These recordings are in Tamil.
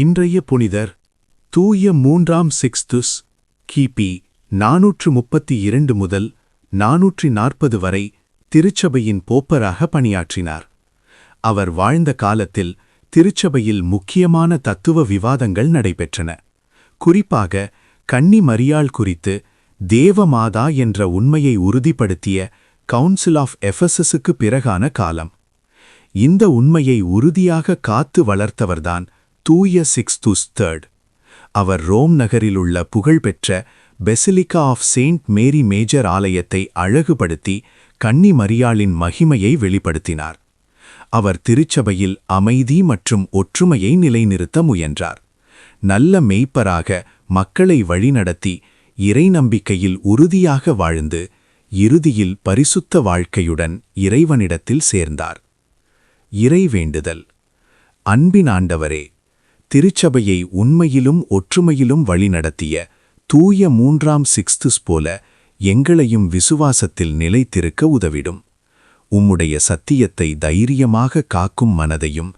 இன்றைய புனிதர் தூய 3ஆம் சிக்ஸ்துஸ் கிபி 432 முதல் 440 வரை திருச்சபையின் போப்பராக பணியாற்றினார். அவர் வாழ்ந்த காலத்தில் திருச்சபையில் முக்கியமான தத்துவ விவாதங்கள் நடைபெற்றன. குறிப்பாக கன்னி மரியாள் குறித்து தேவமாதா என்ற உண்மையை உறுதிப்படுத்திய கவுன்சில் ஆஃப் எஃபெசஸுக்கு பிறகான காலம். இந்த உண்மையை உறுதியாக காத்து வளர்த்தவர்தான் தூய சிக்ஸ்துஸ் III. அவர் ரோம் நகரிலுள்ள புகழ்பெற்ற பெசிலிகா ஆஃப் செயின்ட் மேரி மேஜர் ஆலயத்தை அழகுபடுத்தி கன்னி மரியாளின் மகிமையை வெளிப்படுத்தினார். அவர் திருச்சபையில் அமைதி மற்றும் ஒற்றுமையை நிலைநிறுத்த முயன்றார். நல்ல மெய்ப்பராக மக்களை வழிநடத்தி இறை நம்பிக்கையில் உறுதியாக வாழ்ந்து இறுதியில் பரிசுத்த வாழ்க்கையுடன் இறைவனிடத்தில் சேர்ந்தார். இறைவேண்டுதல். அன்பின் ஆண்டவரே, திருச்சபையை உண்மையிலும் ஒற்றுமையிலும் வழிநடத்திய தூய 3ஆம் சிக்ஸ்துஸ் போல எங்களையும் விசுவாசத்தில் நிலைத்திருக்க உதவிடும். உம்முடைய சத்தியத்தை தைரியமாக காக்கும் மனதையும்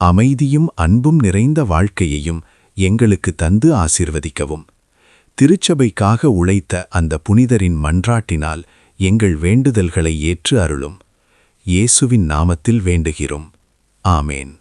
அமைதியும் அன்பும் நிறைந்த வாழ்க்கையையும் எங்களுக்கு தந்து ஆசீர்வதிக்கவும். திருச்சபைக்காக உழைத்த அந்த புனிதரின் மன்றாட்டினால் எங்கள் வேண்டுதல்களை ஏற்று அருளும். இயேசுவின் நாமத்தில் வேண்டுகிறோம். ஆமேன்.